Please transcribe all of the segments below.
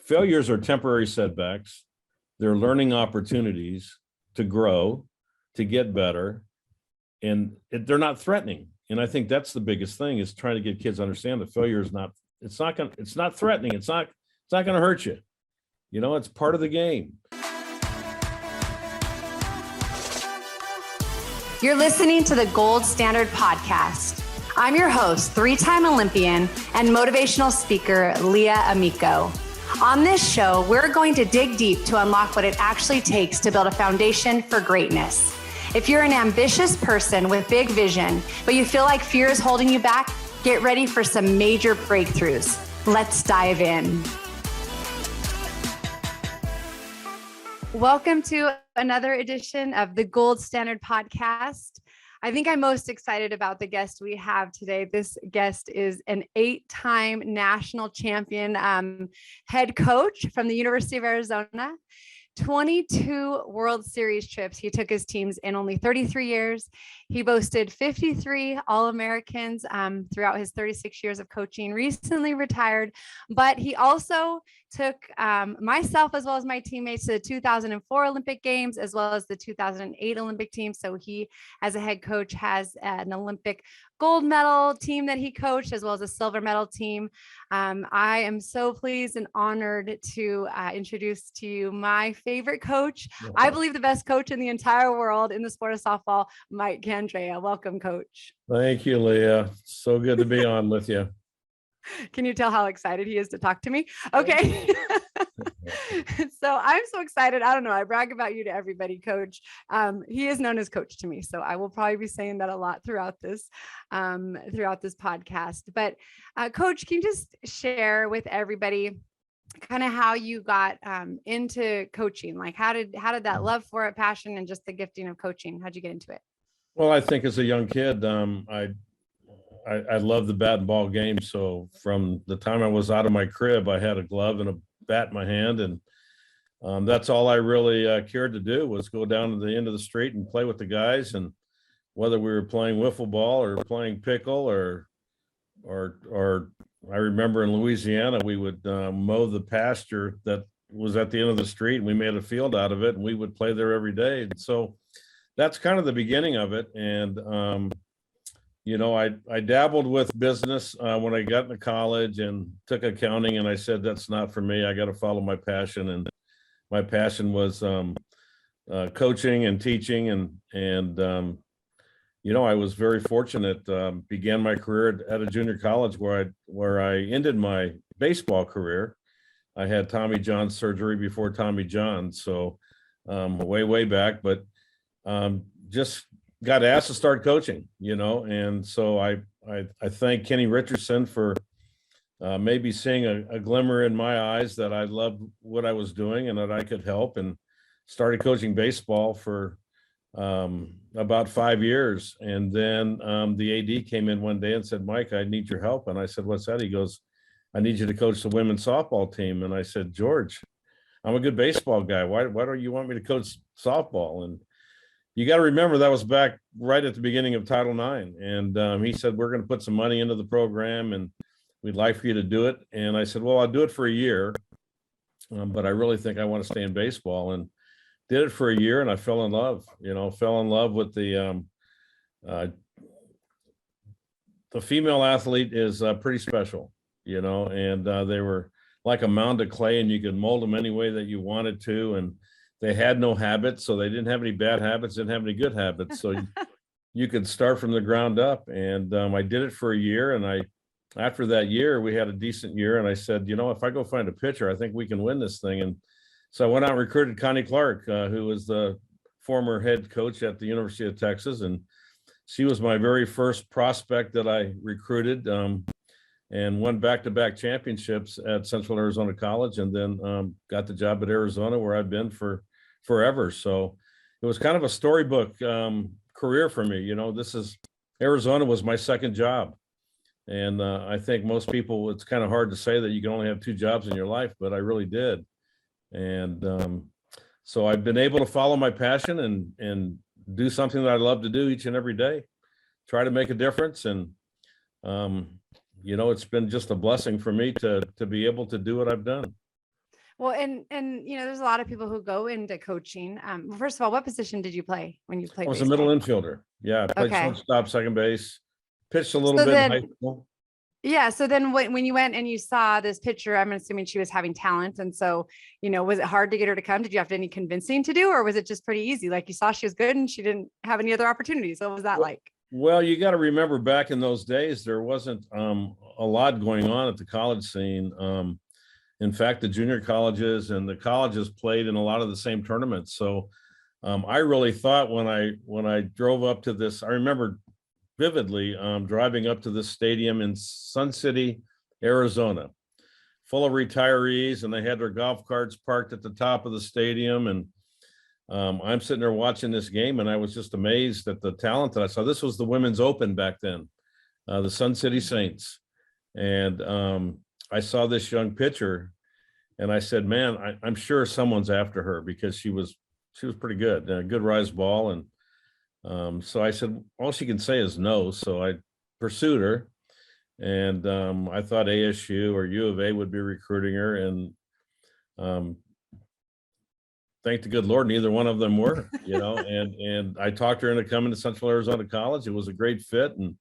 failures are temporary setbacks. They're learning opportunities to grow, to get better, and they're not threatening. And I think that's the biggest thing, is trying to get kids to understand that failure is not, it's not threatening. It's not going to hurt you. You know, it's part of the game. You're listening to the Gold Standard Podcast. I'm your host, three-time Olympian and motivational speaker, Leah Amico. On this show, we're going to dig deep to unlock what it actually takes to build a foundation for greatness. If you're an ambitious person with big vision, but you feel like fear is holding you back, get ready for some major breakthroughs. Let's dive in. Welcome to another edition of the Gold Standard Podcast. I think I'm most excited about the guest we have today. This guest is an 8-time national champion head coach from the University of Arizona. 22 World Series trips he took his teams in only 33 years. He boasted 53 All-Americans throughout his 36 years of coaching, recently retired, but he also took myself as well as my teammates to the 2004 Olympic Games, as well as the 2008 Olympic team. So he, as a head coach, has an Olympic gold medal team that he coached, as well as a silver medal team. I am so pleased and honored to introduce to you my favorite coach. I believe the best coach in the entire world in the sport of softball, Mike Candrea. Welcome, Coach. Thank you, Leah. So good to be on with you. Can you tell how excited he is to talk to me? Okay. So I'm so excited. I don't know. I brag about you to everybody, Coach. He is known as Coach to me. So I will probably be saying that a lot throughout this podcast. But Coach, can you just share with everybody kind of how you got into coaching? Like how did that love for it, passion, and just the gifting of coaching? How'd you get into it? Well, I think as a young kid, I loved the bat and ball game. So from the time I was out of my crib, I had a glove and a bat in my hand. And that's all I really cared to do, was go down to the end of the street and play with the guys. And whether we were playing wiffle ball or playing pickle or I remember in Louisiana, we would mow the pasture that was at the end of the street, and we made a field out of it, and we would play there every day. And so that's kind of the beginning of it. And, you know, I dabbled with business when I got into college and took accounting, and I said, that's not for me. I got to follow my passion. And my passion was coaching and teaching. And you know, I was very fortunate, began my career at a junior college where I ended my baseball career. I had Tommy John surgery before Tommy John. So way back, but just got asked to start coaching, you know. And so I thank Kenny Richardson for maybe seeing a glimmer in my eyes that I loved what I was doing and that I could help, and started coaching baseball for about 5 years. And then the AD came in one day and said, Mike, I need your help. And I said, what's that? He goes, I need you to coach the women's softball team. And I said, George, I'm a good baseball guy. Why don't you want me to coach softball? And you got to remember, that was back right at the beginning of Title IX. And he said, we're going to put some money into the program, and we'd like for you to do it. And I said, well, I'll do it for a year, but I really think I want to stay in baseball. And did it for a year, and I fell in love with the female athlete is pretty special, you know, and they were like a mound of clay, and you could mold them any way that you wanted to. And they had no habits, so they didn't have any bad habits, didn't have any good habits. So you could start from the ground up. And I did it for a year. And after that year, we had a decent year. And I said, you know, if I go find a pitcher, I think we can win this thing. And so I went out and recruited Connie Clark, who was the former head coach at the University of Texas. And she was my very first prospect that I recruited, and won back-to-back championships at Central Arizona College, and then got the job at Arizona, where I've been for forever. So it was kind of a storybook career for me. You know, Arizona was my second job. And I think most people, it's kind of hard to say that you can only have 2 jobs in your life, but I really did. And so I've been able to follow my passion and do something that I love to do each and every day, try to make a difference. And you know, it's been just a blessing for me to be able to do what I've done. Well, and there's a lot of people who go into coaching. First of all, what position did you play when you I played was a middle baseball? infielder. Yeah, I played Okay. shortstop, second base, pitched a little So bit in high then, school. yeah. So then when you went and you saw this picture, I'm assuming she was having talent. And so, was it hard to get her to come? Did you have any convincing to do, or was it just pretty easy? Like you saw she was good and she didn't have any other opportunities. What was that like? Well, you got to remember back in those days, there wasn't a lot going on at the college scene. In fact, the junior colleges and the colleges played in a lot of the same tournaments. So I really thought when I drove up to this, I remember vividly driving up to this stadium in Sun City, Arizona, full of retirees, and they had their golf carts parked at the top of the stadium. And I'm sitting there watching this game, and I was just amazed at the talent that I saw. This was the Women's Open back then, the Sun City Saints. And I saw this young pitcher, and I said, man, I'm sure someone's after her, because she was pretty good, good rise ball. And so I said, all she can say is no. So I pursued her, and I thought ASU or U of A would be recruiting her. And thank the good Lord, neither one of them were, and I talked her into coming to Central Arizona College. It was a great fit. And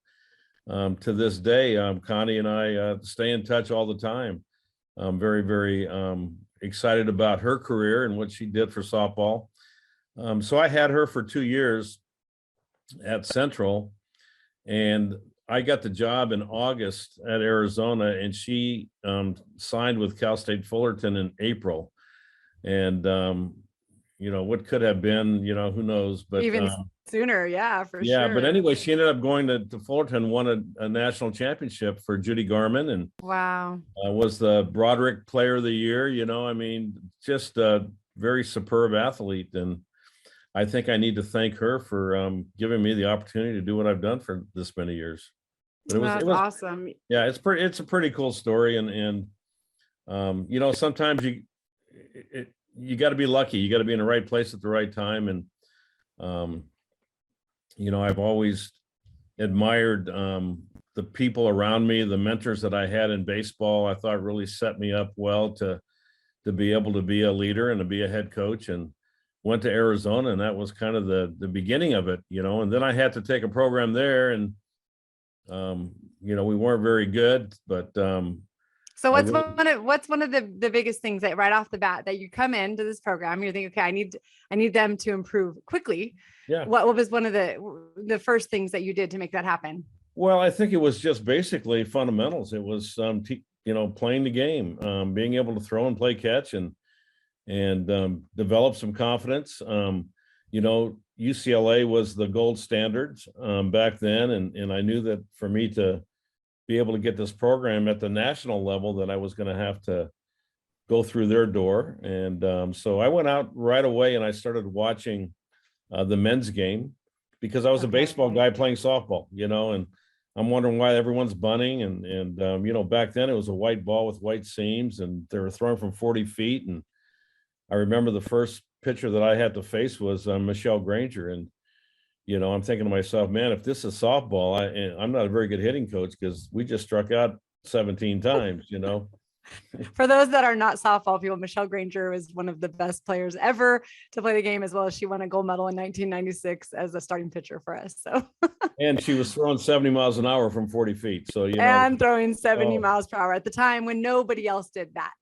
to this day, Connie and I stay in touch all the time. I'm very, very excited about her career and what she did for softball. So I had her for 2 years at Central, and I got the job in August at Arizona, and she signed with Cal State Fullerton in April. And what could have been, who knows, but Even sooner. Yeah, for yeah, but sure. anyway, she ended up going to Fullerton, won a national championship for Judy Garman, and Wow. was the Broderick Player of the Year. I mean, just a very superb athlete. And I think I need to thank her for giving me the opportunity to do what I've done for this many years. But That's awesome. yeah, it's a pretty cool story. And sometimes you got to be lucky. You got to be in the right place at the right time. And I've always admired the people around me, the mentors that I had in baseball. I thought really set me up well to be able to be a leader and to be a head coach. And went to Arizona, and that was kind of the beginning of it. And then I had to take a program there, and we weren't very good, but so what's one of the biggest things that right off the bat that you come into this program, you're thinking, okay, I need them to improve quickly. Yeah. What was one of the first things that you did to make that happen? Well, I think it was just basically fundamentals. It was playing the game, being able to throw and play catch, and develop some confidence. UCLA was the gold standards back then, and I knew that for me to be able to get this program at the national level, that I was going to have to go through their door. And so I went out right away, and I started watching the men's game, because I was a baseball guy playing softball, and I'm wondering why everyone's bunting. And back then it was a white ball with white seams, and they were throwing from 40 feet. And I remember the first pitcher that I had to face was Michelle Granger. And, I'm thinking to myself, man, if this is softball, I'm not a very good hitting coach, because we just struck out 17 times. For those that are not softball people, Michelle Granger was one of the best players ever to play the game, as well as she won a gold medal in 1996 as a starting pitcher for us. So, and she was throwing 70 miles an hour from 40 feet. So, and throwing 70 miles per hour at the time when nobody else did that.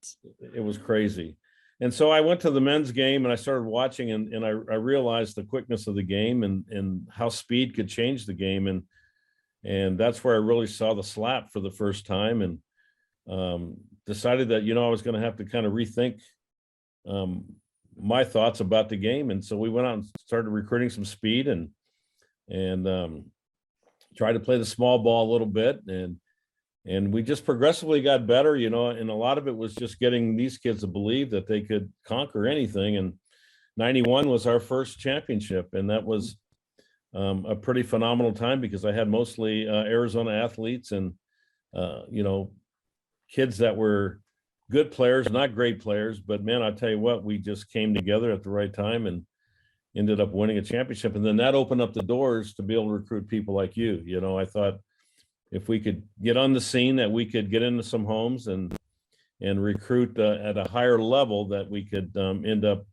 It was crazy. And so I went to the men's game, and I started watching, and I realized the quickness of the game, and how speed could change the game. And that's where I really saw the slap for the first time, and decided that, I was going to have to kind of rethink my thoughts about the game. And so we went out and started recruiting some speed, and tried to play the small ball a little bit. And we just progressively got better, and a lot of it was just getting these kids to believe that they could conquer anything. And 91 was our first championship. And that was a pretty phenomenal time, because I had mostly Arizona athletes, and, kids that were good players, not great players, but man, I tell you what, we just came together at the right time and ended up winning a championship. And then that opened up the doors to be able to recruit people like you. I thought if we could get on the scene, that we could get into some homes and and recruit at a higher level that we could end up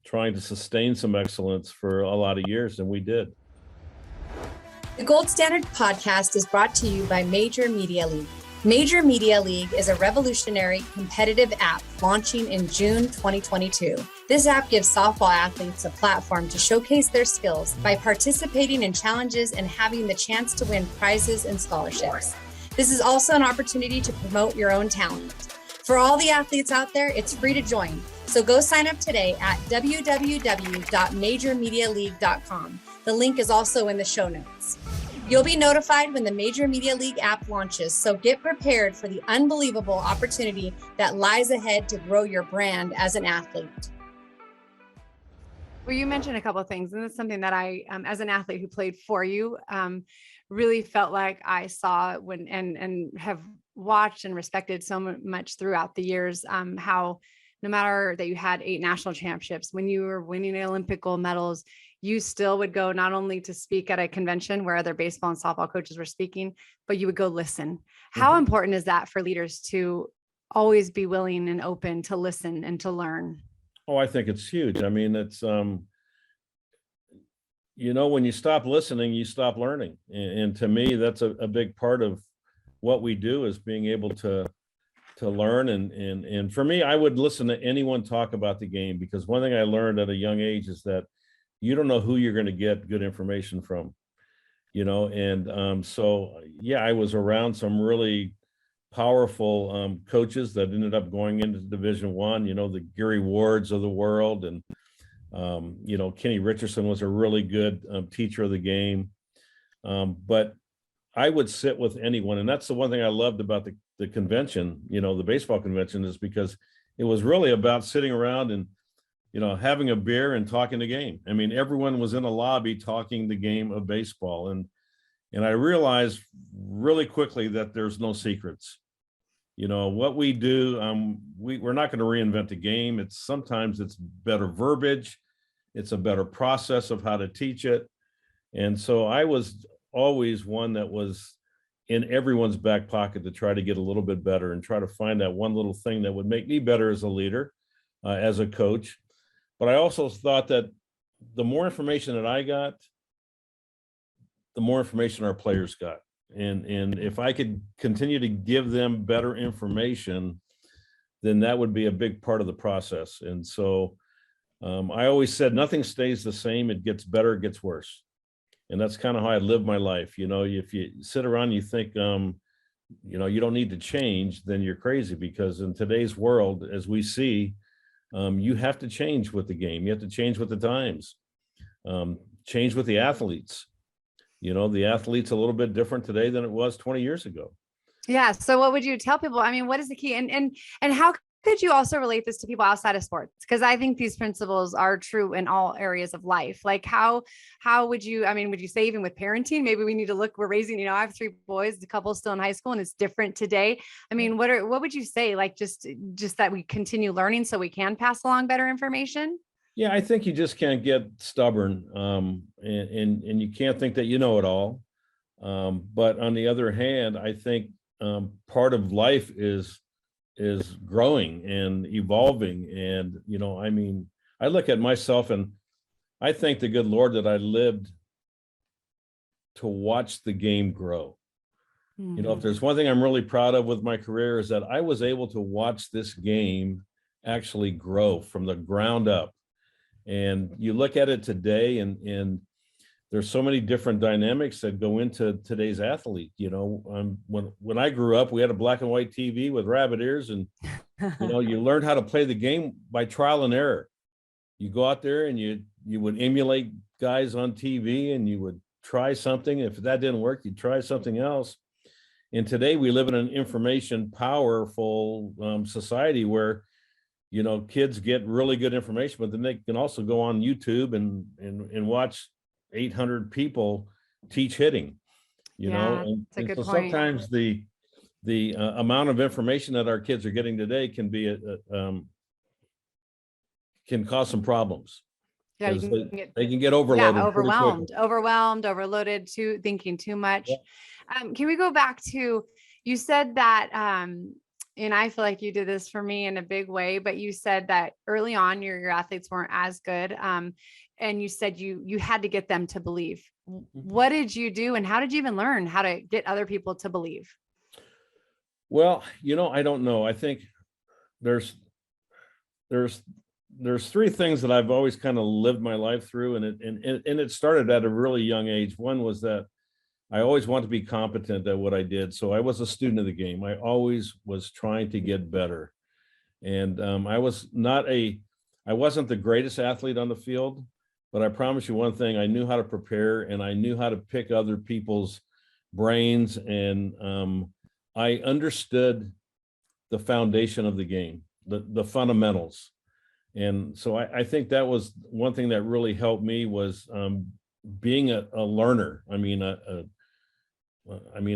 trying to sustain some excellence for a lot of years, and we did. The Gold Standard podcast is brought to you by Major Media League. Major Media League is a revolutionary competitive app launching in June 2022. This app gives softball athletes a platform to showcase their skills by participating in challenges and having the chance to win prizes and scholarships. This is also an opportunity to promote your own talent. For all the athletes out there, it's free to join. So go sign up today at www.majormedialeague.com. The link is also in the show notes. You'll be notified when the Major Media League app launches, so get prepared for the unbelievable opportunity that lies ahead to grow your brand as an athlete. Well, you mentioned a couple of things, and it's something that I, as an athlete who played for you, really felt like I saw when and have watched and respected so much throughout the years, how no matter that you had 8 national championships, when you were winning Olympic gold medals, you still would go not only to speak at a convention where other baseball and softball coaches were speaking, but you would go listen. How important is that for leaders to always be willing and open to listen and to learn? Oh, I think it's huge. I mean, it's, when you stop listening, you stop learning. And to me, that's a big part of what we do, is being able to learn. And for me, I would listen to anyone talk about the game, because one thing I learned at a young age is that you don't know who you're going to get good information from, so yeah, I was around some really powerful coaches that ended up going into Division I, the Gary Wards of the world. And, Kenny Richardson was a really good teacher of the game. But I would sit with anyone. And that's the one thing I loved about the convention, the baseball convention, is because it was really about sitting around and, having a beer and talking the game. I mean, everyone was in a lobby talking the game of baseball. And I realized really quickly that there's no secrets. What we do, we're not going to reinvent the game. Sometimes it's better verbiage. It's a better process of how to teach it. And so I was always one that was in everyone's back pocket to try to get a little bit better and try to find that one little thing that would make me better as a leader, as a coach. But I also thought that the more information that I got, the more information our players got. And if I could continue to give them better information, then that would be a big part of the process. And so I always said, nothing stays the same. It gets better, it gets worse. And that's kind of how I live my life. If you sit around and you think, you don't need to change, then you're crazy, because in today's world, as we see, you have to change with the game. You have to change with the times, change with the athletes. The athlete's a little bit different today than it was 20 years ago. Yeah. So what would you tell people? I mean, what is the key? And how could you also relate this to people outside of sports? Because I think these principles are true in all areas of life. Like how would you, would you say even with parenting, maybe we need to look, we're raising, I have 3 boys, a couple still in high school, and it's different today. What would you say? Like just that we continue learning so we can pass along better information? Yeah, I think you just can't get stubborn, and you can't think that you know it all. But on the other hand, I think part of life is growing and evolving. And, I look at myself and I thank the good Lord that I lived to watch the game grow. If there's one thing I'm really proud of with my career, is that I was able to watch this game actually grow from the ground up. And you look at it today, and there's so many different dynamics that go into today's athlete. When I grew up, we had a black and white TV with rabbit ears, and you learned how to play the game by trial and error. You go out there and you would emulate guys on TV, and you would try something. If that didn't work, you'd try something else. And today we live in an information powerful society where kids get really good information, but then they can also go on YouTube and watch 800 people teach hitting, and so sometimes the amount of information that our kids are getting today can be can cause some problems. Yeah, they can get overloaded. Yeah, overloaded, thinking too much. Yeah. Can we go back to, you said that and I feel like you did this for me in a big way, but you said that early on your athletes weren't as good. And you said you had to get them to believe. What did you do, and how did you even learn how to get other people to believe? Well, I don't know. I think there's three things that I've always kind of lived my life through, and it started at a really young age. One was that I always wanted to be competent at what I did. So I was a student of the game. I always was trying to get better. And I wasn't the greatest athlete on the field, but I promise you one thing, I knew how to prepare, and I knew how to pick other people's brains. And I understood the foundation of the game, the fundamentals. And so I think that was one thing that really helped me, was being a learner. I mean,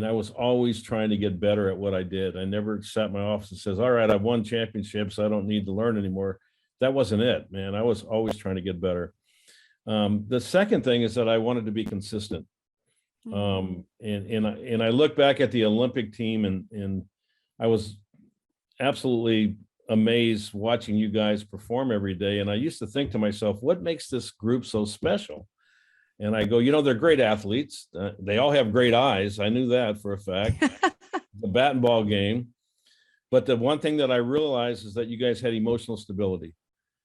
I was always trying to get better at what I did. I never sat in my office and says, all right, I've won championships, I don't need to learn anymore. That wasn't it, man. I was always trying to get better. The second thing is that I wanted to be consistent. And I look back at the Olympic team, and I was absolutely amazed watching you guys perform every day. And I used to think to myself, what makes this group so special? And I go, they're great athletes. They all have great eyes. I knew that for a fact. The bat and ball game. But the one thing that I realized is that you guys had emotional stability.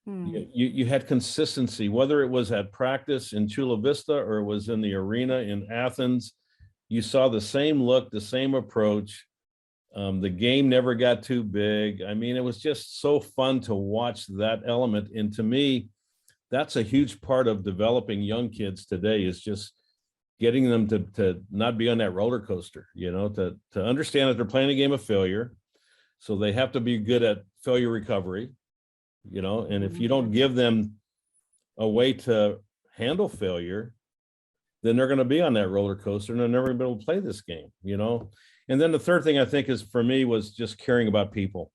You had consistency, whether it was at practice in Chula Vista or it was in the arena in Athens. You saw the same look, the same approach. The game never got too big. I mean, it was just so fun to watch that element. And to me, that's a huge part of developing young kids today, is just getting them to not be on that roller coaster, to understand that they're playing a game of failure. So they have to be good at failure recovery, and if you don't give them a way to handle failure, then they're going to be on that roller coaster and they're never going to be able to play this game, And then the third thing I think is, for me, was just caring about people.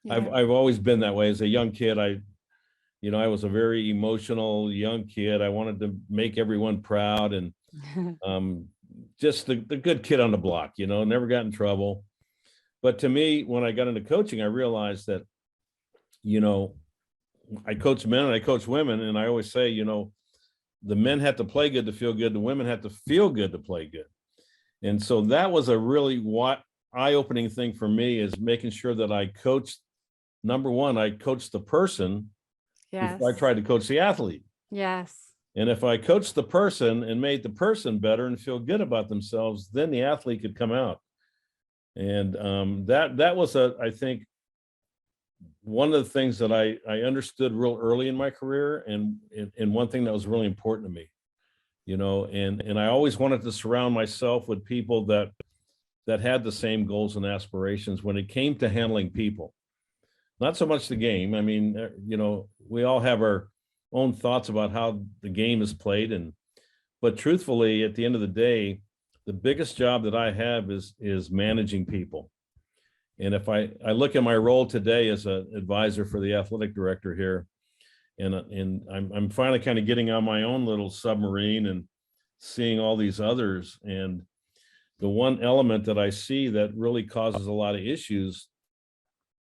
Yeah. I've always been that way. As a young kid, I was a very emotional young kid. I wanted to make everyone proud, and just the good kid on the block, never got in trouble. But to me, when I got into coaching, I realized that, I coach men and I coach women. And I always say, the men had to play good to feel good. The women had to feel good to play good. And so that was a really eye-opening thing for me, is making sure that I coached. Number one, I coached the person. Yes. Before I tried to coach the athlete. Yes. And if I coached the person and made the person better and feel good about themselves, then the athlete could come out. And that was I think one of the things that I understood real early in my career, and one thing that was really important to me, and I always wanted to surround myself with people that had the same goals and aspirations when it came to handling people. Not so much the game. I mean, we all have our own thoughts about how the game is played, but truthfully, at the end of the day, the biggest job that I have is managing people. And if I look at my role today as an advisor for the athletic director here, and I'm finally kind of getting on my own little submarine and seeing all these others. And the one element that I see that really causes a lot of issues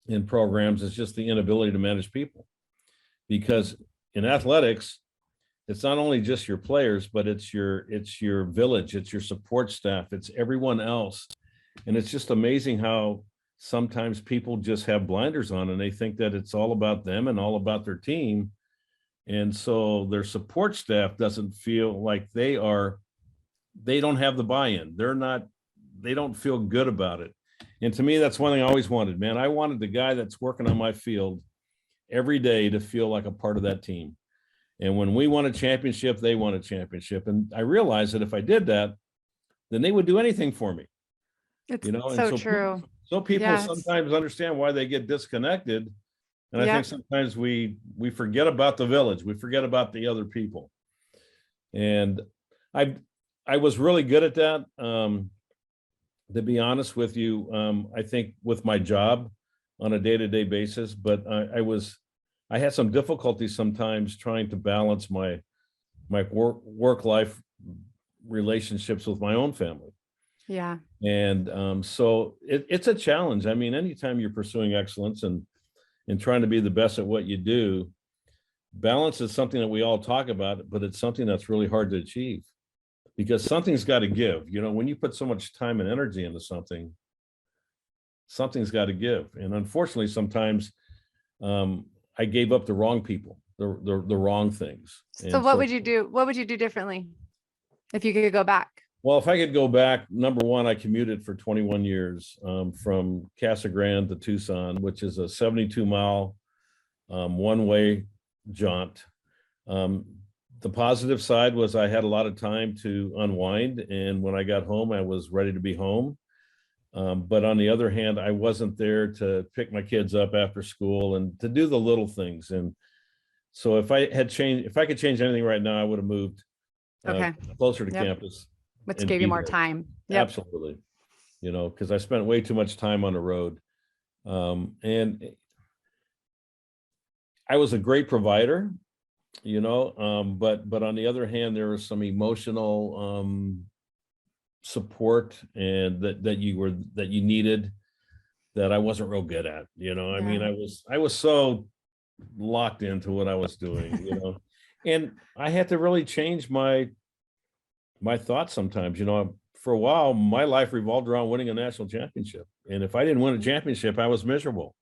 in programs is just the inability to manage people. Because in athletics, it's not only just your players, but it's your village, it's your support staff, it's everyone else. And it's just amazing how sometimes people just have blinders on, and they think that it's all about them and all about their team. And so their support staff doesn't feel like they don't have the buy-in. They don't feel good about it. And to me, that's one thing I always wanted, man. I wanted the guy that's working on my field every day to feel like a part of that team. And when we won a championship, they won a championship. And I realized that if I did that, then they would do anything for me. It's so true. So people sometimes understand why they get disconnected. And I think sometimes we forget about the village. We forget about the other people. And I was really good at that. To be honest with you, I think with my job on a day-to-day basis, but I had some difficulty sometimes trying to balance my work-life relationships with my own family. Yeah. And so it's a challenge. I mean, anytime you're pursuing excellence and trying to be the best at what you do, balance is something that we all talk about, but it's something that's really hard to achieve because something's got to give. You know, when you put so much time and energy into something, something's got to give. And unfortunately, sometimes I gave up the wrong people, the wrong things. So what would you do? What would you do differently if you could go back? Well, if I could go back, number one, I commuted for 21 years from Casa Grande to Tucson, which is a 72-mile one-way jaunt. The positive side was I had a lot of time to unwind. And when I got home, I was ready to be home. But on the other hand, I wasn't there to pick my kids up after school and to do the little things. And so if I could change anything right now, I would have moved closer to campus. Which gave you more time. Yep. Absolutely. You know, because I spent way too much time on the road. And I was a great provider, you know, but on the other hand, there was some emotional support and that you needed that I wasn't real good at, you know. I mean, I was so locked into what I was doing, you know, and I had to really change my thoughts sometimes. You know, for a while, my life revolved around winning a national championship. And if I didn't win a championship, I was miserable.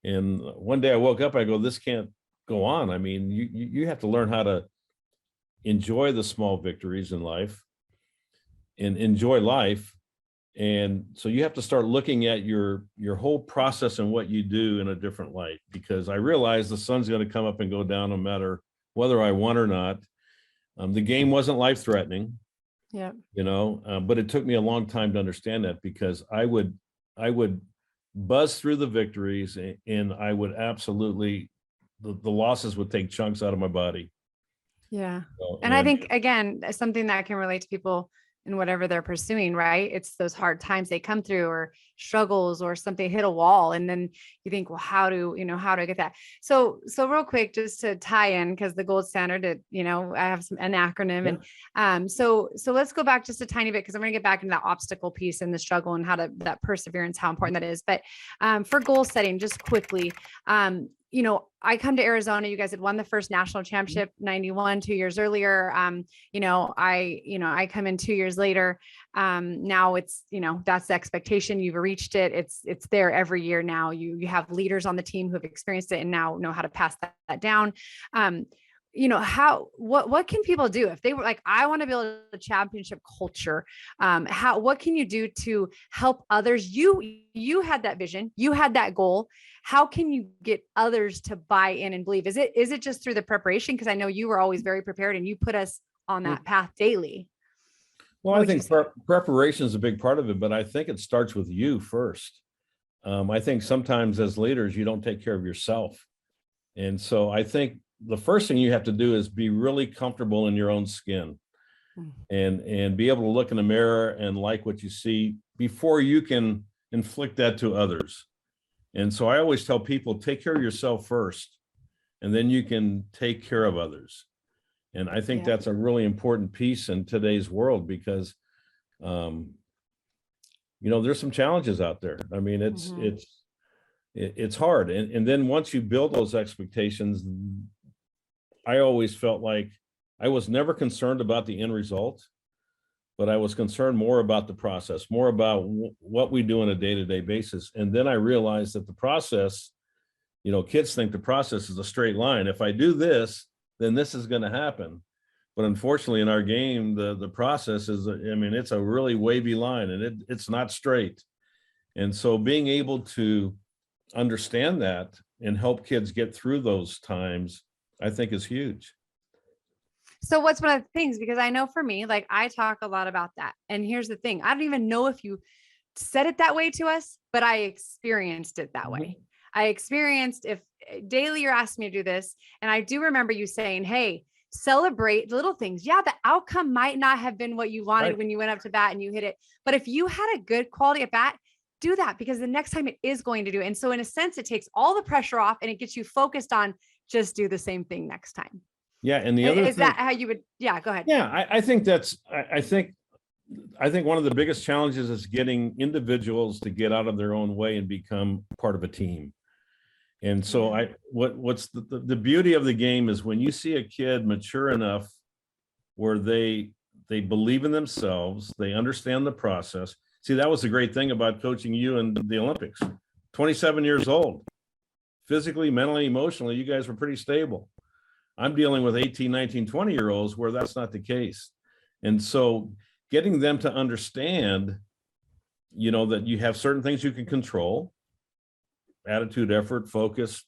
And one day I woke up, I go, this can't go on. I mean, you have to learn how to enjoy the small victories in life and enjoy life. And so you have to start looking at your whole process and what you do in a different light, because I realized the sun's going to come up and go down no matter whether I won or not. The game wasn't life-threatening, you know, but it took me a long time to understand that, because I would buzz through the victories and I would absolutely, the losses would take chunks out of my body. Yeah. And I think, again, something that can relate to people in whatever they're pursuing, right? It's those hard times they come through, or struggles, or something hit a wall. And then you think, well, how do I get that? So real quick, just to tie in, because the gold standard, you know, I have an acronym. And so let's go back just a tiny bit, because I'm going to get back into that obstacle piece and the struggle and that perseverance, how important that is. But for goal setting, just quickly, you know, I come to Arizona, you guys had won the first national championship, 91, 2 years earlier. You know, I come in 2 years later. Now it's, you know, that's the expectation. You've reached it. It's there every year now. You have leaders on the team who have experienced it and now know how to pass that down. You know, what can people do if they were like, I want to build a championship culture? What can you do to help others? You had that vision, you had that goal. How can you get others to buy in and believe? Is it just through the preparation? Because I know you were always very prepared and you put us on that path daily. Well, I think preparation is a big part of it, but I think it starts with you first. I think sometimes as leaders, you don't take care of yourself. And so I think the first thing you have to do is be really comfortable in your own skin and be able to look in the mirror and like what you see before you can inflict that to others. And so I always tell people, take care of yourself first, and then you can take care of others. And I think that's a really important piece in today's world, because, you know, there's some challenges out there. I mean, it's hard. And then once you build those expectations, I always felt like I was never concerned about the end result, but I was concerned more about the process, more about what we do on a day-to-day basis. And then I realized that the process, you know, kids think the process is a straight line. If I do this, then this is going to happen. But unfortunately, in our game, the process is, I mean, it's a really wavy line, and it's not straight. And so being able to understand that and help kids get through those times, I think is huge. So what's one of the things, because I know for me, like I talk a lot about that. And here's the thing, I don't even know if you said it that way to us, but I experienced it that way. I experienced, if daily you're asking me to do this, and I do remember you saying, hey, celebrate little things. Yeah, the outcome might not have been what you wanted when you went up to bat and you hit it. But if you had a good quality at bat, do that, because the next time it is going to do. And so in a sense, it takes all the pressure off and it gets you focused on just do the same thing next time. Yeah. And the other is that how you would, go ahead. Yeah, I think I think one of the biggest challenges is getting individuals to get out of their own way and become part of a team. And so what's the beauty of the game is when you see a kid mature enough where they believe in themselves, they understand the process. See, that was the great thing about coaching you in the Olympics. 27 years old, physically, mentally, emotionally, you guys were pretty stable. I'm dealing with 18, 19, 20-year-olds where that's not the case. And so getting them to understand, that you have certain things you can control, attitude, effort, focus,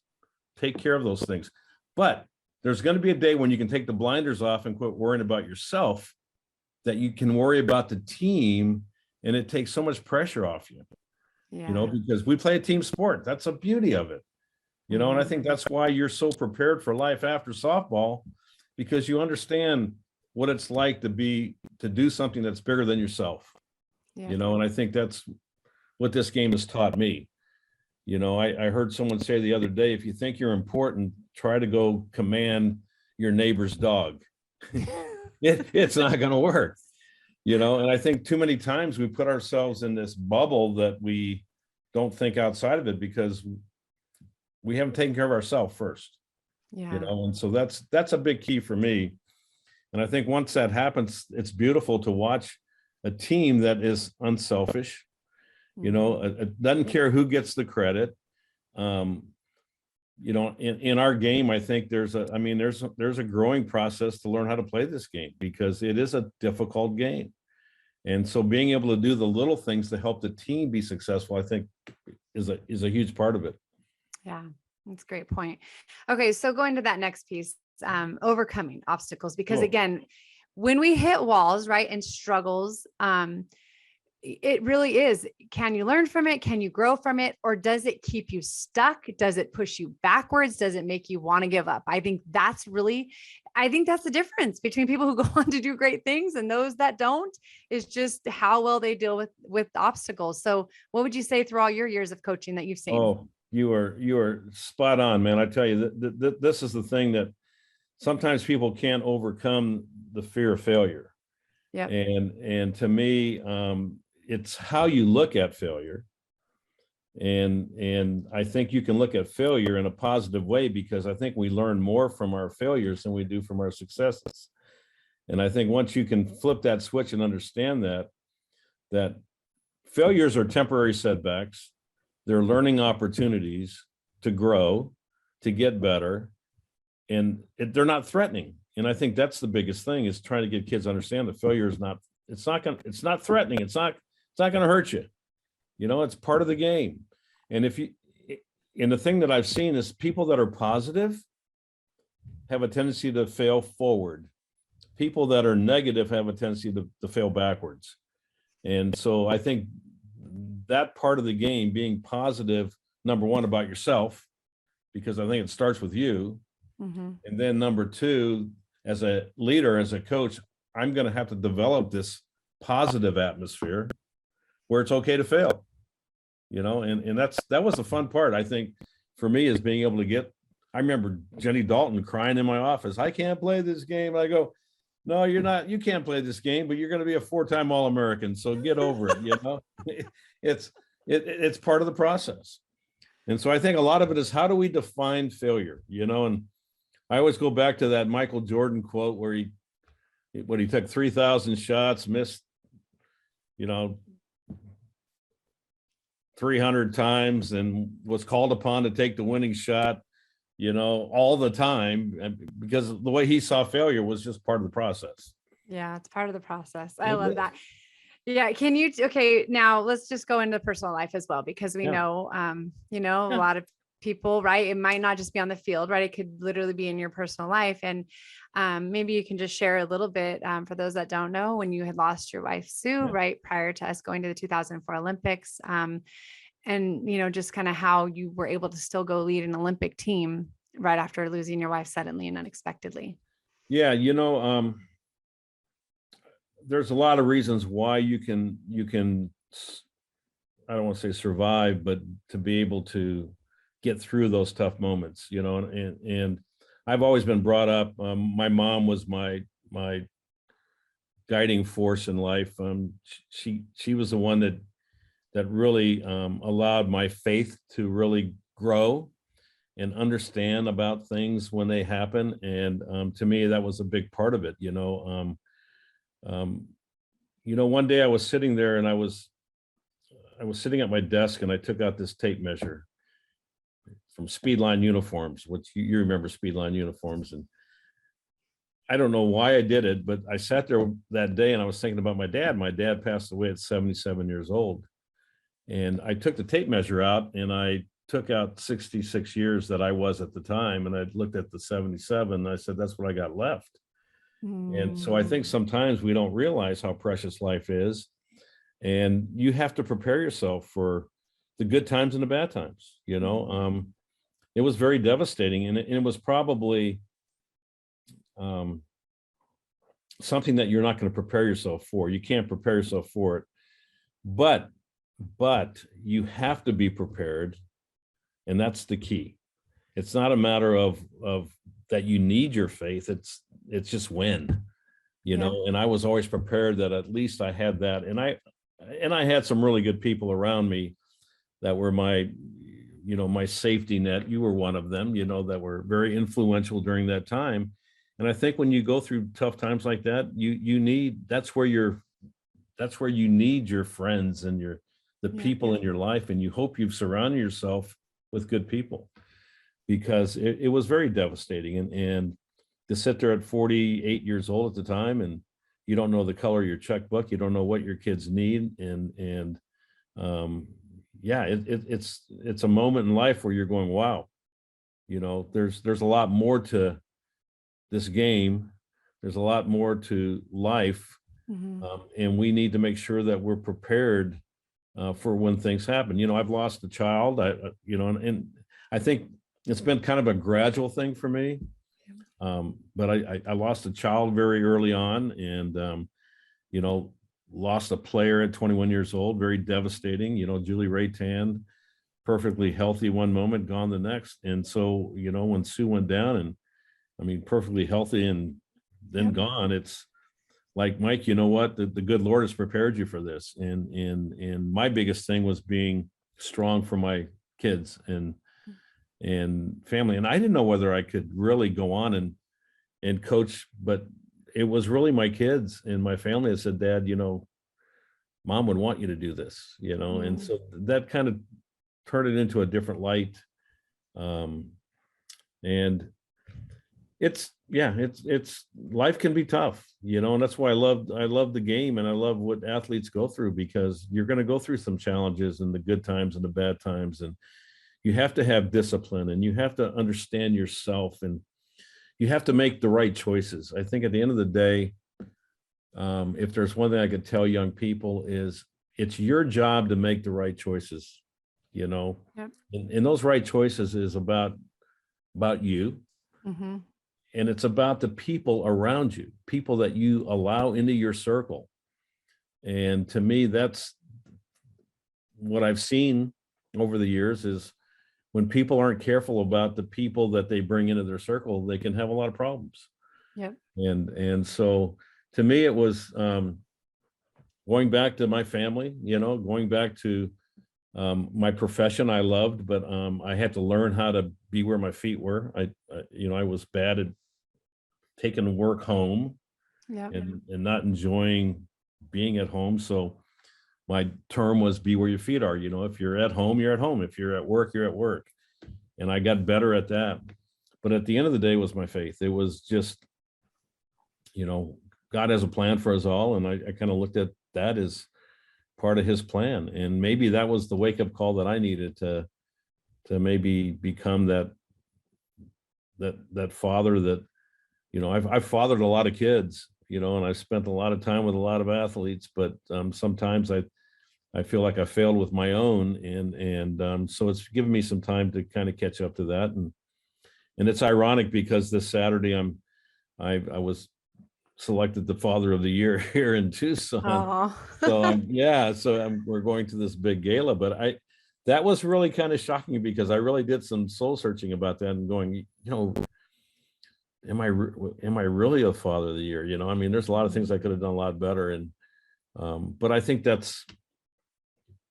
take care of those things. But there's going to be a day when you can take the blinders off and quit worrying about yourself, that you can worry about the team, and it takes so much pressure off you, because we play a team sport. That's the beauty of it, and I think that's why you're so prepared for life after softball, because you understand what it's like to do something that's bigger than yourself, and I think that's what this game has taught me. I heard someone say the other day, if you think you're important, try to go command your neighbor's dog. It's not going to work, and I think too many times we put ourselves in this bubble that we don't think outside of it because we haven't taken care of ourselves first, and so that's a big key for me. And I think once that happens, it's beautiful to watch a team that is unselfish, it doesn't care who gets the credit. In our game, I think there's a growing process to learn how to play this game because it is a difficult game. And so being able to do the little things to help the team be successful, I think is a huge part of it. Yeah, that's a great point. Okay. So going to that next piece, overcoming obstacles, because again, when we hit walls, right, and struggles, it really is. Can you learn from it? Can you grow from it? Or does it keep you stuck? Does it push you backwards? Does it make you want to give up? I think that's the difference between people who go on to do great things and those that don't, is just how well they deal with obstacles. So what would you say through all your years of coaching that you've seen? Oh, you are spot on, man. I tell you that this is the thing that sometimes people can't overcome, the fear of failure. Yeah. And to me, it's how you look at failure. And I think you can look at failure in a positive way, because I think we learn more from our failures than we do from our successes. And I think once you can flip that switch and understand that failures are temporary setbacks, they're learning opportunities to grow, to get better, and they're not threatening. And I think that's the biggest thing, is trying to get kids to understand that failure is not threatening. It's not going to hurt you. It's part of the game. And the thing that I've seen is people that are positive have a tendency to fail forward. People that are negative have a tendency to fail backwards. And so I think that part of the game, being positive, number one, about yourself, because I think it starts with you. Mm-hmm. And then number two, as a leader, as a coach, I'm going to have to develop this positive atmosphere where it's okay to fail, and that was the fun part, I think, for me, is being able to I remember Jenny Dalton crying in my office, I can't play this game. I go, no, you're not, you can't play this game, but you're going to be a 4-time All-American. So get over it. It's part of the process. And so I think a lot of it is, how do we define failure, and I always go back to that Michael Jordan quote where he took 3,000 shots, missed, 300 times, and was called upon to take the winning shot, all the time, because the way he saw failure was just part of the process. Yeah, it's part of the process. I love that. Yeah. Okay, now let's just go into personal life as well, because we know, a lot of people, right? It might not just be on the field, right? It could literally be in your personal life. And maybe you can just share a little bit for those that don't know, when you had lost your wife, Sue, right prior to us going to the 2004 Olympics, and just kind of how you were able to still go lead an Olympic team right after losing your wife suddenly and unexpectedly. Yeah, there's a lot of reasons why you can, I don't want to say survive, but to be able to get through those tough moments, and I've always been brought up. My mom was my guiding force in life. She was the one that really allowed my faith to really grow and understand about things when they happen. And to me, that was a big part of it. One day I was sitting there and I was sitting at my desk and I took out this tape measure from Speedline uniforms, which you remember Speedline uniforms. And I don't know why I did it, but I sat there that day and I was thinking about my dad. My dad passed away at 77 years old. And I took the tape measure out and I took out 66 years that I was at the time. And I looked at the 77 and I said, that's what I got left. And so I think sometimes we don't realize how precious life is. And you have to prepare yourself for the good times and the bad times. It was very devastating. And it was probably something that you're not going to prepare yourself for. You can't prepare yourself for it. But you have to be prepared. And that's the key. It's not a matter of that you need your faith. It's just when, and I was always prepared that at least I had that. And I had some really good people around me that were my safety net. You were one of them, that were very influential during that time. And I think when you go through tough times like that, that's where you need your friends and the people in your life. And you hope you've surrounded yourself with good people, because it was very devastating. And to sit there at 48 years old at the time, and you don't know the color of your checkbook, you don't know what your kids need. It's a moment in life where you're going, wow, there's a lot more to this game. Therethe's a lot more to life. And we need to make sure that we're prepared for when things happen. I've lost a child, and I think it's been kind of a gradual thing for me. But I lost a child very early on, and, lost a player at 21 years old, very devastating. Julie Raytan, perfectly healthy one moment, gone the next. And so, when Sue went down, and perfectly healthy and then gone, it's like, Mike, you know what? The good Lord has prepared you for this. And my biggest thing was being strong for my kids and family. And I didn't know whether I could really go on and coach, but it was really my kids and my family that said, Dad, Mom would want you to do this, and so that kind of turned it into a different light. And it's life can be tough, and that's why I love the game, and I love what athletes go through, because you're going to go through some challenges and the good times and the bad times. And you have to have discipline, and you have to understand yourself, and you have to make the right choices. I think at the end of the day, if there's one thing I could tell young people, is it's your job to make the right choices, and those right choices is about you. And it's about the people around you, people that you allow into your circle. And to me, that's what I've seen over the years, is when people aren't careful about the people that they bring into their circle, they can have a lot of problems. And so to me, it was going back to my family, going back to my profession I loved, but I had to learn how to be where my feet were. I was bad at taking work home and not enjoying being at home. So my term was be where your feet are. If you're at home, you're at home. If you're at work, you're at work. And I got better at that. But at the end of the day, it was my faith. It was just, God has a plan for us all. And I kind of looked at that as part of his plan. And maybe that was the wake-up call that I needed to maybe become that father that, I've fathered a lot of kids, and I've spent a lot of time with a lot of athletes, but sometimes I feel like I failed with my own. And so it's given me some time to kind of catch up to that. And it's ironic because this Saturday I was selected the Father of the Year here in Tucson. So we're going to this big gala, but that was really kind of shocking, because I really did some soul searching about that and going, am I really a father of the year? I mean, there's a lot of things I could have done a lot better. And, but I think that's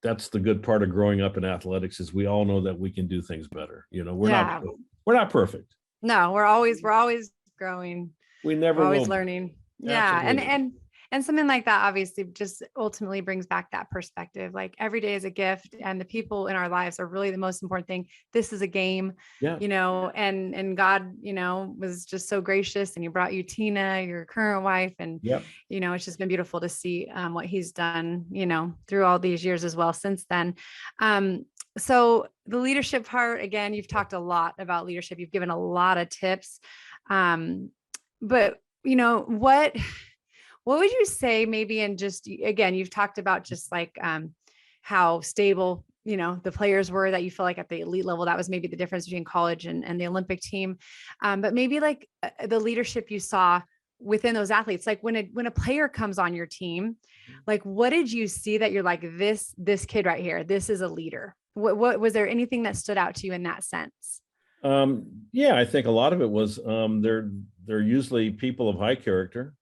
the good part of growing up in athletics is we all know that we can do things better. Yeah. We're not perfect. No, we're always growing. We never We're always will. learning. Yeah. Absolutely. And something like that obviously just ultimately brings back that perspective. Like every day is a gift and the people in our lives are really the most important thing. This is a game, Yeah. and God, was just so gracious and he brought you Tina, your current wife. And, Yeah. it's just been beautiful to see what he's done, through all these years as well since then. So the leadership part, again, you've talked a lot about leadership. You've given a lot of tips. But what would you say maybe in just, again, you've talked about just like how stable, the players were that you feel like at the elite level, that was maybe the difference between college and the Olympic team. But maybe like the leadership you saw within those athletes, like when a player comes on your team, like what did you see that you're like, this kid right here, this is a leader? What was there anything that stood out to you in that sense? Yeah, I think a lot of it was they're usually people of high character.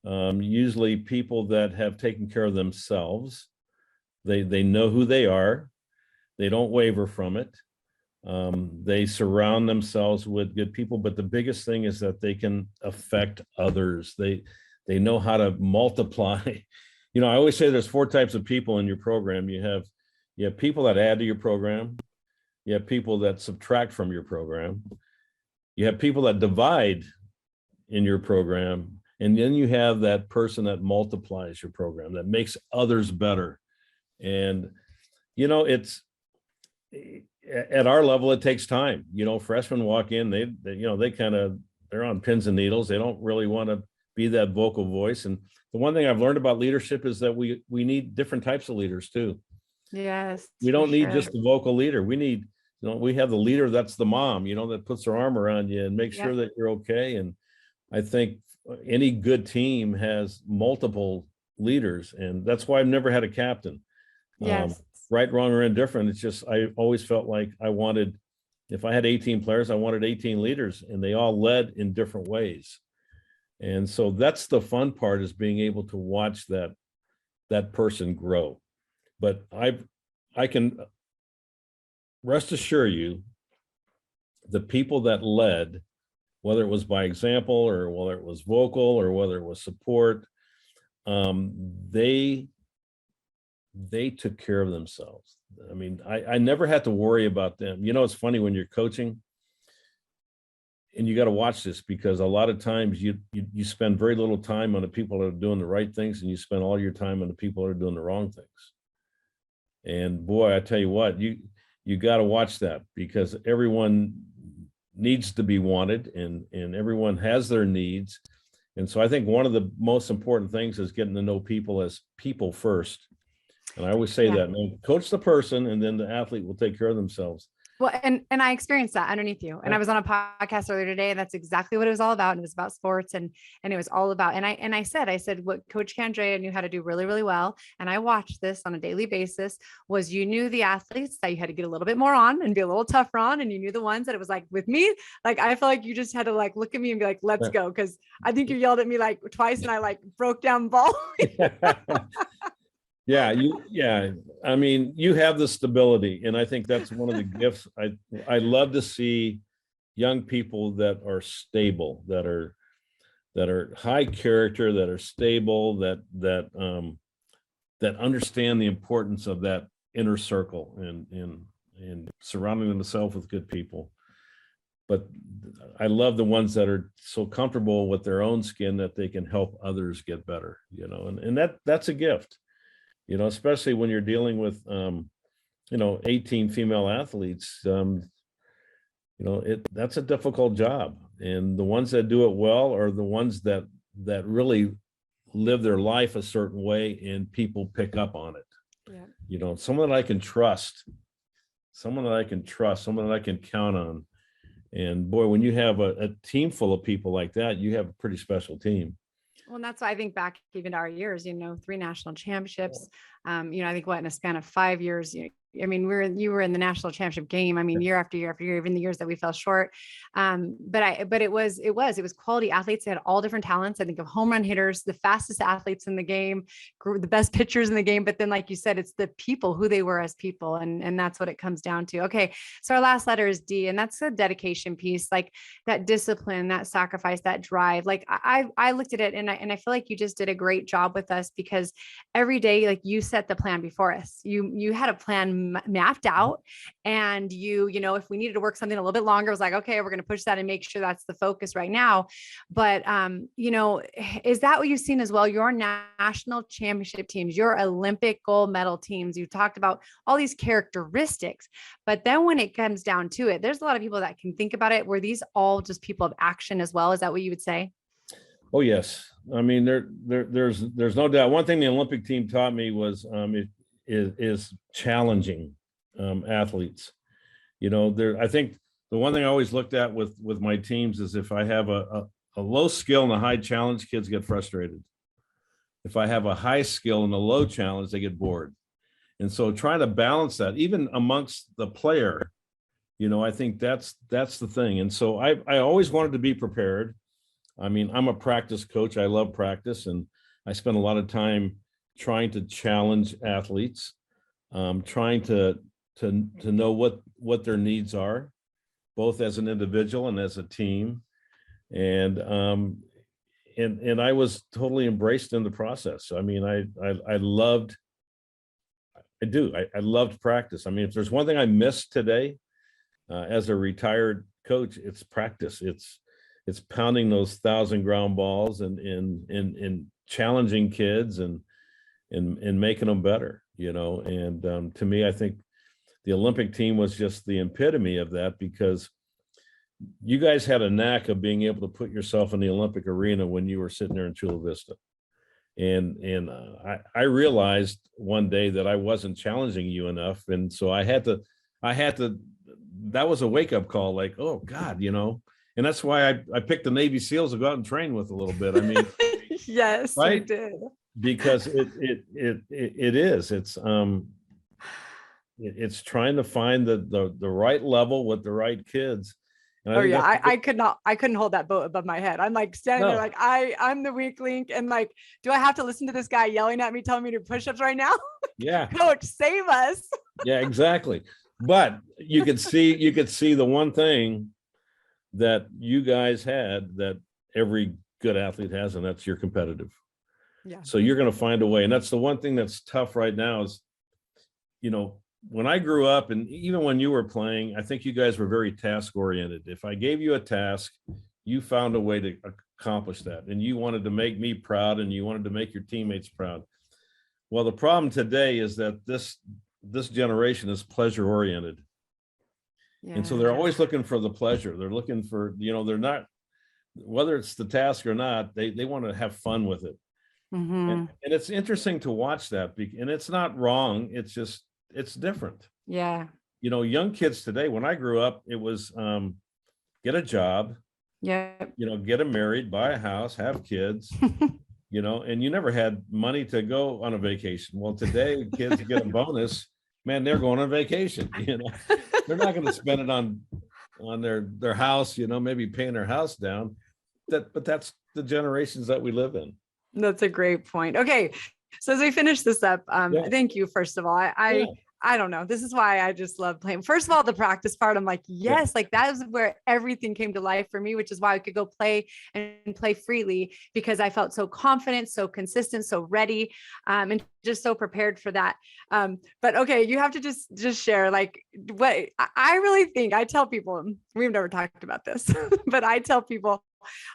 Usually people that have taken care of themselves. They know who they are. They don't waver from it. They surround themselves with good people, but the biggest thing is that they can affect others. They know how to multiply. I always say there's 4 types of people in your program. You have people that add to your program. You have people that subtract from your program. You have people that divide in your program. And then you have that person that multiplies your program, that makes others better. And, it's at our level, it takes time. Freshmen walk in, they're on pins and needles. They don't really want to be that vocal voice. And the one thing I've learned about leadership is that we need different types of leaders too. Yes. We don't need just the vocal leader. We need, we have the leader that's the mom, that puts her arm around you and makes sure that you're okay. And I think any good team has multiple leaders, and that's why I've never had a captain. Yes. Right, wrong, or indifferent. It's just, I always felt like if I had 18 players, I wanted 18 leaders, and they all led in different ways. And so that's the fun part, is being able to watch that person grow. But I can rest assure you, the people that led, whether it was by example or whether it was vocal or whether it was support, they took care of themselves. I mean, I never had to worry about them. It's funny when you're coaching, and you got to watch this, because a lot of times you spend very little time on the people that are doing the right things, and you spend all your time on the people that are doing the wrong things. And boy, I tell you what, you got to watch that, because everyone needs to be wanted, and everyone has their needs. And so I think one of the most important things is getting to know people as people first. And I always say that, man, coach the person, and then the athlete will take care of themselves. Well, and I experienced that underneath you. And I was on a podcast earlier today, and that's exactly what it was all about. And it was about sports, and it was all about, and I said, what Coach Candrea knew how to do really, really well. And I watched this on a daily basis, was you knew the athletes that you had to get a little bit more on and be a little tougher on. And you knew the ones that it was like, with me, like, I felt like you just had to like, look at me and be like, let's go. Cause I think you yelled at me like twice, and I like broke down bawling. Yeah, I mean, you have the stability, and I think that's one of the gifts. I love to see young people that are stable, that are high character, that are stable, that understand the importance of that inner circle and surrounding themselves with good people. But I love the ones that are so comfortable with their own skin that they can help others get better, and that's a gift. Especially when you're dealing with, 18 female athletes, that's a difficult job. And the ones that do it well are the ones that really live their life a certain way, and people pick up on it. Yeah. Someone that I can trust, someone that I can count on. And boy, when you have a team full of people like that, you have a pretty special team. Well, and that's why I think back even to our years, 3 national championships, I think in a span of 5 years, I mean, you were in the national championship game. I mean, year after year after year, even the years that we fell short. But it was quality athletes. They had all different talents. I think of home run hitters, the fastest athletes in the game, the best pitchers in the game. But then, like you said, it's the people, who they were as people. And that's what it comes down to. Okay. So our last letter is D, and that's a dedication piece, like that discipline, that sacrifice, that drive. Like I looked at it and I feel like you just did a great job with us, because every day, like, you set the plan before us. You had a plan mapped out, and if we needed to work something a little bit longer, it was like, okay, we're going to push that and make sure that's the focus right now. But is that what you've seen as well? Your national championship teams, your Olympic gold medal teams, you talked about all these characteristics, but then when it comes down to it, there's a lot of people that can think about it. Were these all just people of action as well? Is that what you would say? Oh, yes. I mean, there's no doubt. One thing the Olympic team taught me was is challenging athletes. I think the one thing I always looked at with my teams is, if I have a low skill and a high challenge, kids get frustrated. If I have a high skill and a low challenge, they get bored. And so trying to balance that, even amongst the player, I think that's the thing. And so I always wanted to be prepared. I mean, I'm a practice coach. I love practice, and I spend a lot of time trying to challenge athletes, trying to know what their needs are, both as an individual and as a team. And I was totally embraced in the process. I mean, I loved practice. I mean, if there's one thing I miss today as a retired coach, it's practice. It's pounding those 1,000 ground balls and challenging kids and making them better, and to me, I think the Olympic team was just the epitome of that, because you guys had a knack of being able to put yourself in the Olympic arena when you were sitting there in Chula Vista. And I realized one day that I wasn't challenging you enough. And so I had to, that was a wake up call, like, oh God, and that's why I picked the Navy SEALs to go out and train with a little bit. I mean, yes, right? you did. Because it's trying to find the right level with the right kids. Oh yeah, I couldn't hold that boat above my head. I'm like standing there like I'm the weak link, and like, do I have to listen to this guy yelling at me, telling me to do push-ups right now? Yeah. Coach, save us. Yeah, exactly. But you could see the one thing that you guys had that every good athlete has, and that's you're competitive. Yeah. So you're going to find a way. And that's the one thing that's tough right now is, when I grew up, and even when you were playing, I think you guys were very task oriented. If I gave you a task, you found a way to accomplish that. And you wanted to make me proud, and you wanted to make your teammates proud. Well, the problem today is that this generation is pleasure oriented. Yeah. And so they're always looking for the pleasure. They're looking for, they're not, whether it's the task or not, they want to have fun with it. Mm-hmm. And it's interesting to watch that, and it's not wrong. It's just, it's different. Yeah. Young kids today, when I grew up, it was get a job, get them married, buy a house, have kids, and you never had money to go on a vacation. Well, today kids get a bonus, man, they're going on vacation. They're not going to spend it on their house, maybe paying their house down. But that's the generations that we live in. That's a great point. Okay. So as we finish this up, thank you, first of all. I don't know. This is why I just love playing. First of all, the practice part, I'm like, yes, like that is where everything came to life for me, which is why I could go play and play freely, because I felt so confident, so consistent, so ready, and just so prepared for that. But okay, you have to just share, like, what I really think. I tell people, we've never talked about this, but I tell people,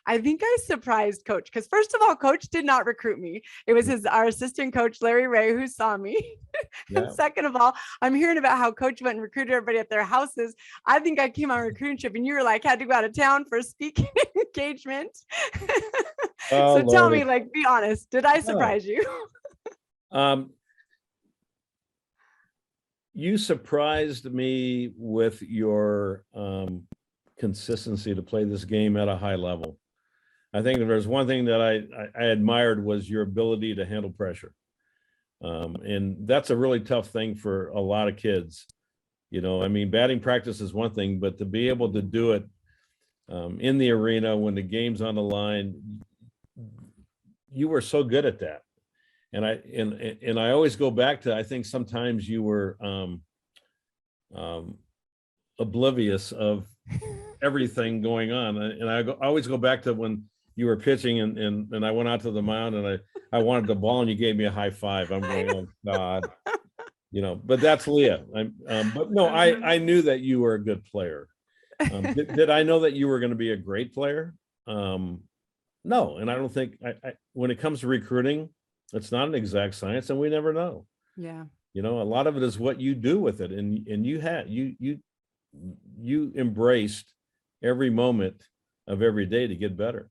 I think I surprised Coach, because first of all, Coach did not recruit me. It was our assistant coach, Larry Ray, who saw me. Yeah. And second of all, I'm hearing about how Coach went and recruited everybody at their houses. I think I came on a recruiting trip, and you were like, had to go out of town for a speaking engagement. So Lord. Tell me, like, be honest. Did I surprise you? You surprised me with your consistency to play this game at a high level. I think if there's one thing that I admired, was your ability to handle pressure. And that's a really tough thing for a lot of kids. You know, I mean, batting practice is one thing, but to be able to do it in the arena when the game's on the line, you were so good at that. And I always go back to, I think sometimes you were oblivious of everything going on. And I always go back to when you were pitching and I went out to the mound and I wanted the ball and you gave me a high five. I'm going, oh God, you know, but that's Leah. But no, I knew that you were a good player. Did I know that you were going to be a great player? No. And I don't think when it comes to recruiting, it's not an exact science and we never know. Yeah. You know, a lot of it is what you do with it. And you embraced every moment of every day to get better.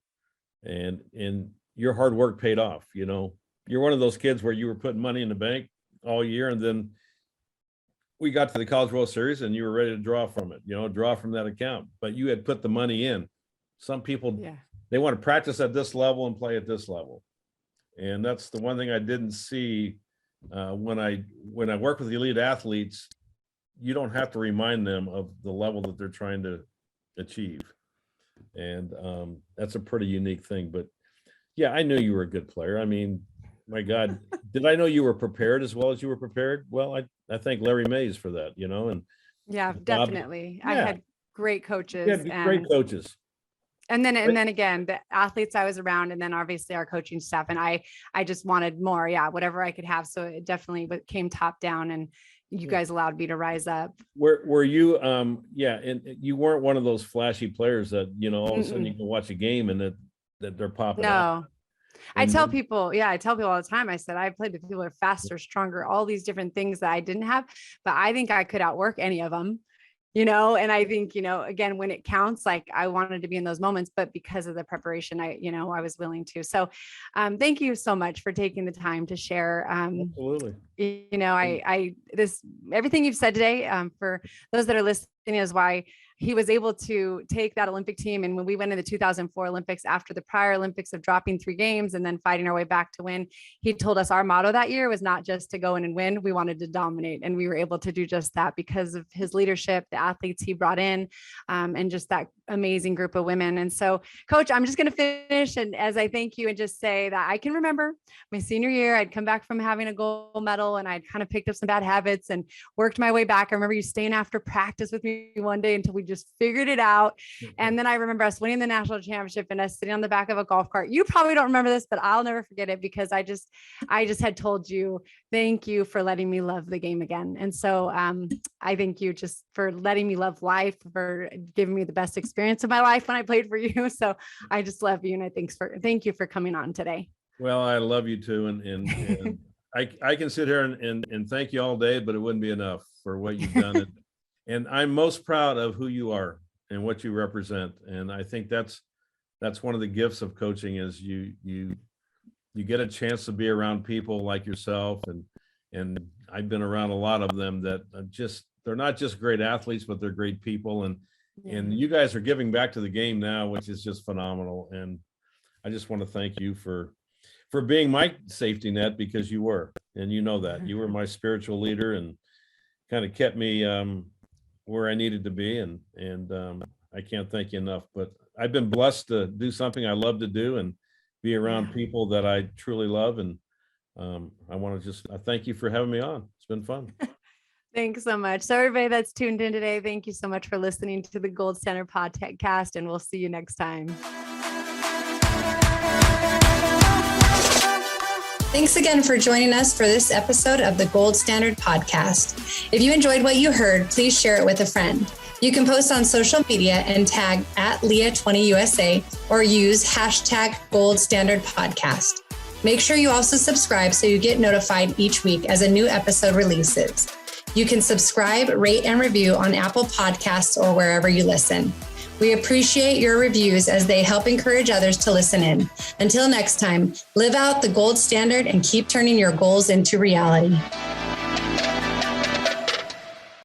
And your hard work paid off. You know, you're one of those kids where you were putting money in the bank all year. And then we got to the College World Series and you were ready to draw from it, you know, draw from that account, but you had put the money in. Some people, they want to practice at this level and play at this level. And that's the one thing I didn't see when I work with elite athletes. You don't have to remind them of the level that they're trying to achieve. And that's a pretty unique thing. But yeah, I knew you were a good player. I mean, my God, did I know you were prepared as well as you were prepared? Well, I thank Larry Mays for that, you know. And yeah, definitely. I had great coaches. Yeah, great coaches. And then again, the athletes I was around, and then obviously our coaching staff, and I just wanted more, whatever I could have. So it definitely came top down, and you guys allowed me to rise up. Were you, and you weren't one of those flashy players that, you know, all of a sudden you can watch a game and that they're popping out. I tell people all the time, I said, I played with people who are faster, stronger, all these different things that I didn't have, but I think I could outwork any of them. You know, and I think, you know, again, when it counts, like I wanted to be in those moments, but because of the preparation, I was willing to. So thank you so much for taking the time to share. Absolutely. You know, everything you've said today, for those that are listening, is why he was able to take that Olympic team. And when we went in the 2004 Olympics, after the prior Olympics of dropping 3 games and then fighting our way back to win, he told us our motto that year was not just to go in and win. We wanted to dominate. And we were able to do just that because of his leadership, the athletes he brought in, and just that amazing group of women. And so, Coach, I'm just going to finish. And as I thank you and just say that I can remember my senior year, I'd come back from having a gold medal and I'd kind of picked up some bad habits and worked my way back. I remember you staying after practice with me one day until we just figured it out. And then I remember us winning the national championship and us sitting on the back of a golf cart. You probably don't remember this, but I'll never forget it because I just had told you, thank you for letting me love the game again. And so I thank you just for letting me love life, for giving me the best experience of my life when I played for you. So I just love you. And thank you for coming on today. Well, I love you too. And I can sit here and thank you all day, but it wouldn't be enough for what you've done. And I'm most proud of who you are and what you represent. And I think that's one of the gifts of coaching is you get a chance to be around people like yourself. And I've been around a lot of them that they're not just great athletes, but they're great people. And you guys are giving back to the game now, which is just phenomenal. And I just want to thank you for being my safety net, because you were, and you know that you were my spiritual leader and kind of kept me where I needed to be. And I can't thank you enough, but I've been blessed to do something I love to do and be around people that I truly love. And I want to I thank you for having me on. It's been fun. Thanks so much. So everybody that's tuned in today, thank you so much for listening to the Gold Standard Podcast, and we'll see you next time. Thanks again for joining us for this episode of the Gold Standard Podcast. If you enjoyed what you heard, please share it with a friend. You can post on social media and tag @Leah20USA or use #Gold Standard Podcast. Make sure you also subscribe so you get notified each week as a new episode releases. You can subscribe, rate, and review on Apple Podcasts or wherever you listen. We appreciate your reviews as they help encourage others to listen in. Until next time, live out the gold standard and keep turning your goals into reality.